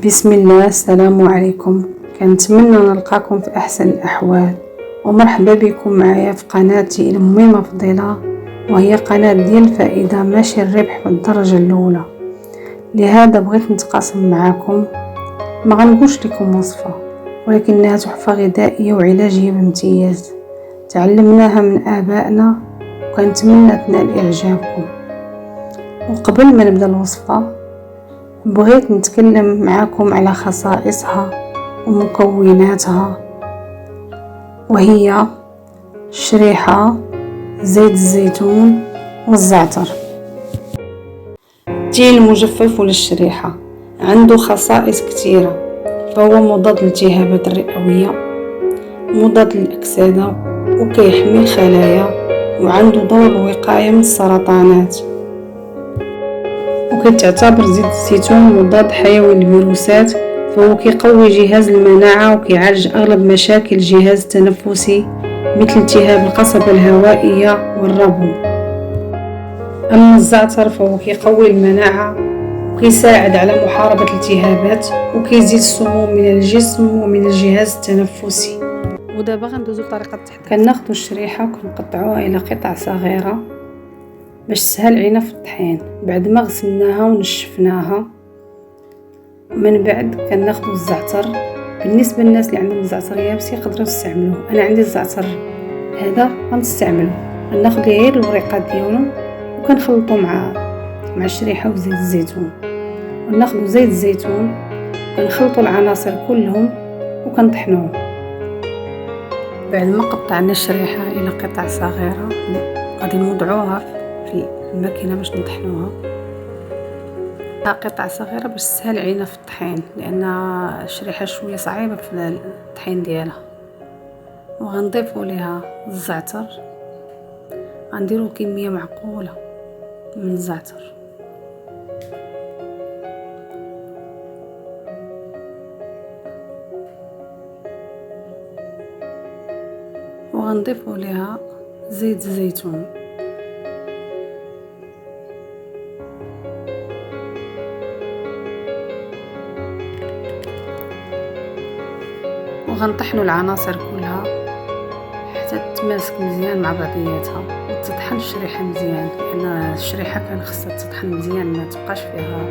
بسم الله، السلام عليكم. كنتمنى نلقاكم في احسن الاحوال، ومرحبا بكم معايا في قناتي المهمه مفضله، وهي قناه ديال الفائده ماشي الربح بالدرجه الاولى. لهذا بغيت نتقاسم معكم، ما غنقولش لكم وصفه، ولكنها تحفه غذائيه وعلاجيه بامتياز تعلمناها من ابائنا، وكنتمنى تنال اعجابكم. وقبل ما نبدا الوصفه بغيت نتكلم معكم على خصائصها ومكوناتها، وهي الشريحة، زيت الزيتون والزعتر. التين المجفف للشريحة عنده خصائص كثيرة، فهو مضاد للالتهابات الرئوية، مضاد للأكسدة، وكيحمي الخلايا، وعنده دور وقاية من السرطانات. وكتعتبر زيت الزيتون مضاد حيوي للفيروسات، فهو كيقوي جهاز المناعة وكيعالج أغلب مشاكل الجهاز التنفسي مثل التهاب القصبة الهوائية والربو. أما الزعتر فهو كيقوي المناعة وكيساعد على محاربة الالتهابات، وكيزيد السموم من الجسم ومن الجهاز التنفسي. ودابا غندوزو لطريقة التحضير. كناخدو الشريحة وكنقطعوها إلى قطع صغيرة باش تسهل علينا في الطحين. بعد ما غسلناها ونشفناها، من بعد كناخدو الزعتر. بالنسبه للناس اللي عندهم الزعتر يابس يقدروا يستعملوه، انا عندي الزعتر هذا غنستعملو. غناخد غير الوريقات ديالو وكنخلطو مع الشريحه وزيت الزيتون، وناخدو زيت الزيتون كنخلطو العناصر كلهم وكنطحنوهم. بعد ما قطعنا الشريحه الى قطع صغيره غادي نوضعوها في الماكينه باش نطحنوها قطع صغيره باش تسهل علينا في الطحين، لان الشريحه شويه صعيبه في الطحين ديالها. وغنضيفوا ليها الزعتر، غنديروا كميه معقوله من الزعتر، وغنضيفوا ليها زيت الزيتون، وغنطحنوا العناصر كلها حتى تتماسك مزيان مع بعضياتها وتطحن الشريحه مزيان، لان الشريحه كان خصها تطحن مزيان ما تبقاش فيها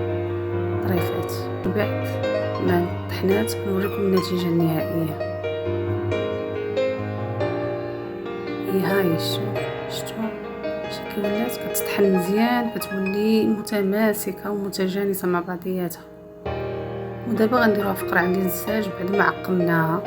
طريفات. بعد ما طحنات كنوريكم النتيجه النهائيه. هاي شفتوا شكل ولات كتطحن مزيان، كتولي متماسكه ومتجانسه مع بعضياتها. ودابا غنديروها في قرع ديال الزاج بعد ما عقمناها.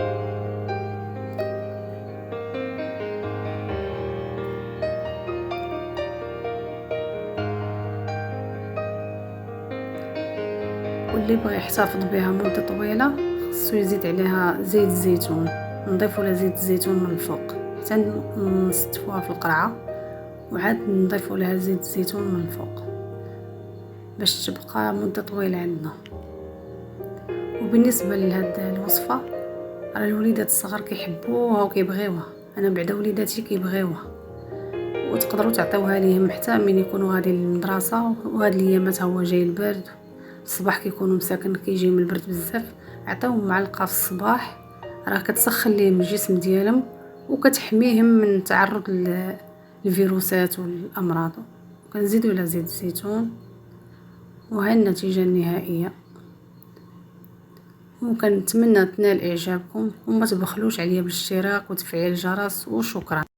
واللي بغى يحتفظ بها مده طويله خصو يزيد عليها زيت الزيتون، نضيفوا لها زيت الزيتون من الفوق حتى نستفوها في القرعه، وعاد نضيفوا لها زيت الزيتون من الفوق باش تبقى مده طويله عندنا. وبالنسبه لهاد الوصفه راه الوليدات الصغار كيحبوها وكيبغيوها، انا بعدا وليداتي كيبغيوها، وتقدروا تعطيوها ليهم حتى من يكونوا غادي للمدرسه. وهاد الايامات هو جاي البرد، الصباح كيكونوا مساكن كيجي من البرد بزاف، عطيوهم معلقه في الصباح، راه كتسخن ليهم الجسم ديالهم وكتحميهم من التعرض للفيروسات والامراض. كنزيدوا لها زيت الزيتون، وهي النتيجه النهائيه. وكنتمنى تنال اعجابكم، وما تبخلوش عليا بالاشتراك وتفعيل الجرس. وشكرا.